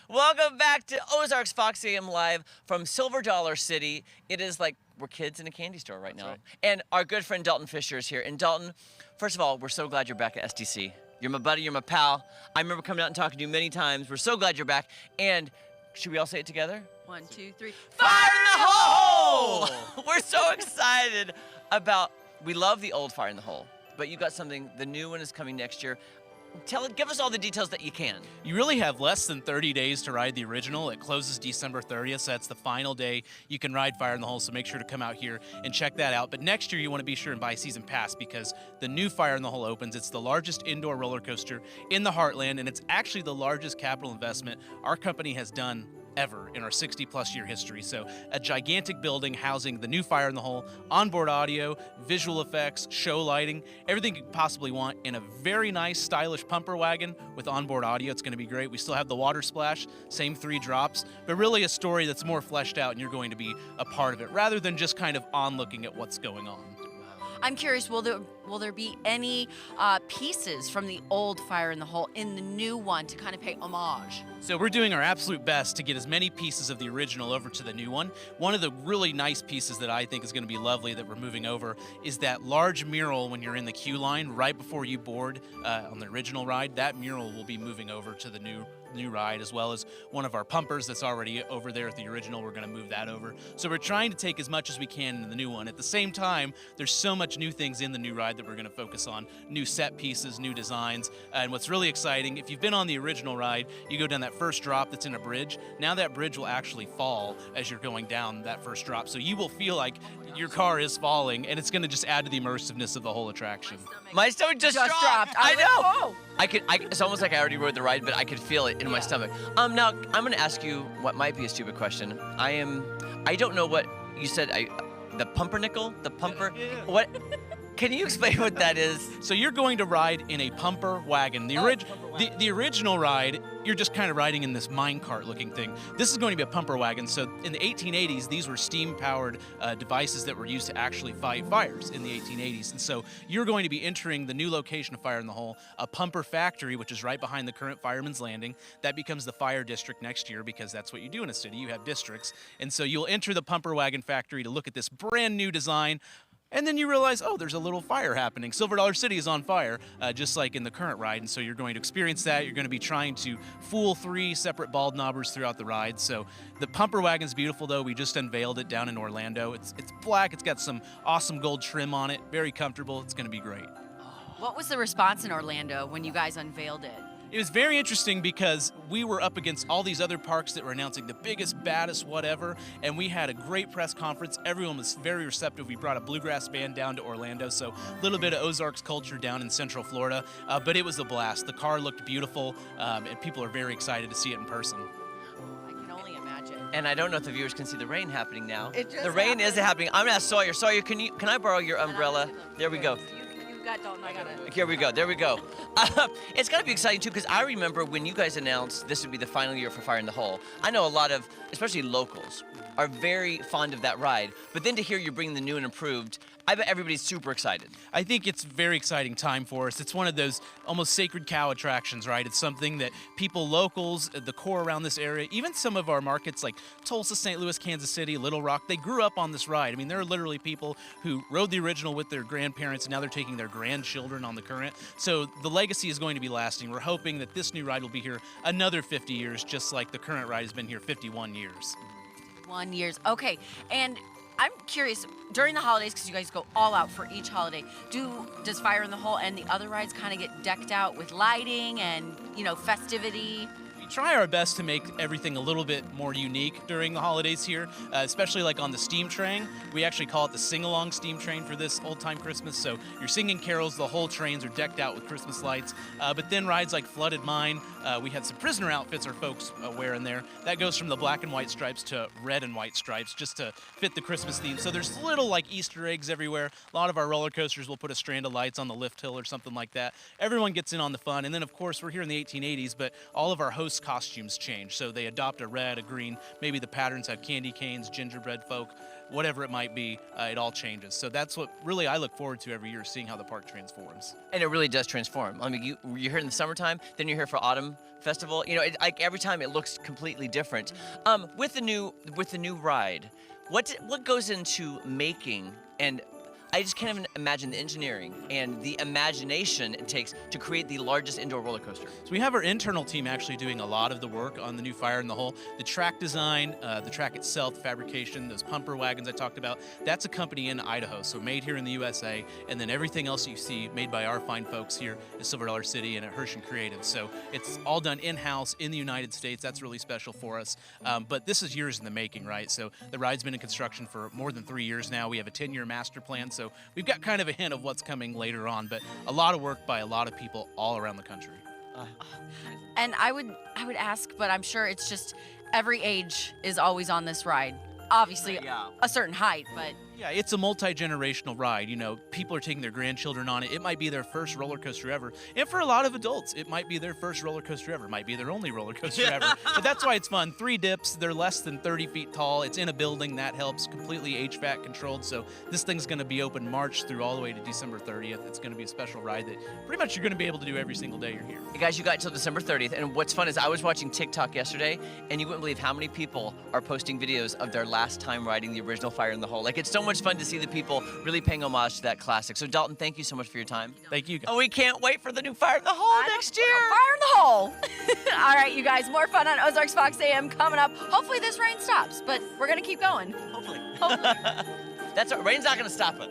Welcome back to Ozarks Fox AM Live from Silver Dollar City. It is like we're kids in a candy store right now. right. And our good friend Dalton Fisher is here. And Dalton, first of all, we're so glad you're back at STC. You're my buddy, you're my pal. I remember coming out and talking to you many times. We're so glad you're back. And should we all say it together? 1, 2, 3. Fire in the hole! We're so excited about, we love the old Fire in the Hole, but you got something, the new one is coming next year. Give us all the details that you can. You really have less than 30 days to ride the original. It closes December 30th, so that's the final day you can ride Fire in the Hole, so make sure to come out here and check that out. But next year, you want to be sure and buy a season pass because the new Fire in the Hole opens. It's the largest indoor roller coaster in the Heartland, and it's actually the largest capital investment our company has done ever in our 60-plus year history. So a gigantic building housing the new Fire in the Hole, onboard audio, visual effects, show lighting, everything you could possibly want in a very nice, stylish pumper wagon with onboard audio. It's going to be great. We still have the water splash, same 3 drops, but really a story that's more fleshed out and you're going to be a part of it rather than just kind of looking at what's going on. I'm curious, will there be any pieces from the old Fire in the Hole in the new one to kind of pay homage? So we're doing our absolute best to get as many pieces of the original over to the new one. One of the really nice pieces that I think is going to be lovely that we're moving over is that large mural when you're in the queue line right before you board on the original ride. That mural will be moving over to the new ride, as well as one of our pumpers that's already over there at the original. We're going to move that over. So we're trying to take as much as we can in the new one. At the same time, there's so much new things in the new ride that we're going to focus on. New set pieces, new designs. And what's really exciting, if you've been on the original ride, you go down that first drop that's in a bridge. Now that bridge will actually fall as you're going down that first drop. So you will feel like your car is falling, and it's going to just add to the immersiveness of the whole attraction. My stomach just dropped. I know. It's almost like I already rode the ride, but I could feel it in my stomach. Now I'm going to ask you what might be a stupid question. I don't know what you said. The pumpernickel, the pumper. What? Can you explain what that is? So you're going to ride in a pumper wagon. The original ride, you're just kind of riding in this minecart looking thing. This is going to be a pumper wagon. So in the 1880s, these were steam-powered devices that were used to actually fight fires in the 1880s. And so you're going to be entering the new location of Fire in the Hole, a pumper factory, which is right behind the current Fireman's Landing. That becomes the fire district next year because that's what you do in a city. You have districts. And so you'll enter the pumper wagon factory to look at this brand new design. And then you realize, oh, there's a little fire happening. Silver Dollar City is on fire, just like in the current ride. And so you're going to experience that. You're going to be trying to fool 3 separate bald knobbers throughout the ride. So the pumper wagon's beautiful, though. We just unveiled it down in Orlando. It's black. It's got some awesome gold trim on it. Very comfortable. It's going to be great. What was the response in Orlando when you guys unveiled it? It was very interesting because we were up against all these other parks that were announcing the biggest, baddest, whatever, and we had a great press conference. Everyone was very receptive. We brought a bluegrass band down to Orlando, so a little bit of Ozarks culture down in Central Florida, but it was a blast. The car looked beautiful, and people are very excited to see it in person. I can only imagine. And I don't know if the viewers can see the rain happening now. The rain is happening. I'm gonna ask Sawyer. Sawyer, can I borrow your umbrella? There we go. You got Dalton, I got it. Here we go. There we go. It's got to be exciting, too, because I remember when you guys announced this would be the final year for Fire in the Hole. I know a lot of, especially locals, are very fond of that ride. But then to hear you're bringing the new and improved, I bet everybody's super excited. I think it's a very exciting time for us. It's one of those almost sacred cow attractions, right? It's something that people, locals, the core around this area, even some of our markets like Tulsa, St. Louis, Kansas City, Little Rock, they grew up on this ride. I mean, there are literally people who rode the original with their grandparents, and now they're taking their grandchildren on the current. So the legacy is going to be lasting. We're hoping that this new ride will be here another 50 years, just like the current ride has been here 51 years. 1 year. Okay, and I'm curious, during the holidays, because you guys go all out for each holiday, does Fire in the Hole and the other rides kind of get decked out with lighting and, festivity? We try our best to make everything a little bit more unique during the holidays here, especially like on the steam train. We actually call it the sing-along steam train for this old-time Christmas. So you're singing carols, the whole trains are decked out with Christmas lights. But then rides like Flooded Mine, we had some prisoner outfits our folks wear in there. That goes from the black and white stripes to red and white stripes just to fit the Christmas theme. So there's little like Easter eggs everywhere. A lot of our roller coasters will put a strand of lights on the lift hill or something like that. Everyone gets in on the fun. And then of course we're here in the 1880s, but all of our host costumes change. So they adopt a red, a green, maybe the patterns have candy canes, gingerbread folk. whatever it might be, it all changes. So that's what really I look forward to every year, seeing how the park transforms. And it really does transform. I mean, you're here in the summertime, then you're here for autumn festival. You know, like every time it looks completely different. With the new ride, what goes into making, and I just can't even imagine the engineering and the imagination it takes to create the largest indoor roller coaster. So we have our internal team actually doing a lot of the work on the new Fire in the Hole. The track design, the track itself, fabrication, those pumper wagons I talked about, that's a company in Idaho, so made here in the USA, and then everything else you see made by our fine folks here at Silver Dollar City and at Hershey Creative. So it's all done in-house in the United States. That's really special for us. But this is years in the making, right? So the ride's been in construction for more than 3 years now. We have a 10-year master plan, so we've got kind of a hint of what's coming later on, but a lot of work by a lot of people all around the country. And I would ask, but I'm sure it's just every age is always on this ride. Obviously, a certain height, but Yeah, it's a multi-generational ride. You know, people are taking their grandchildren on it. It might be their first roller coaster ever. And for a lot of adults, it might be their first roller coaster ever. It might be their only roller coaster ever. But that's why it's fun. 3 dips. They're less than 30 feet tall. It's in a building. That helps. Completely HVAC controlled. So this thing's going to be open March through all the way to December 30th. It's going to be a special ride that pretty much you're going to be able to do every single day you're here. Hey guys, you got until December 30th. And what's fun is I was watching TikTok yesterday, and you wouldn't believe how many people are posting videos of their last time riding the original Fire in the Hole. Like, it's so much fun to see the people really paying homage to that classic. So Dalton, thank you so much for your time. Thank you. Oh, we can't wait for the new Fire in the Hole next year. Fire in the Hole. All right, you guys, more fun on Ozarks Fox AM coming up. Hopefully this rain stops, but we're going to keep going. Hopefully. That's right. Rain's not going to stop it.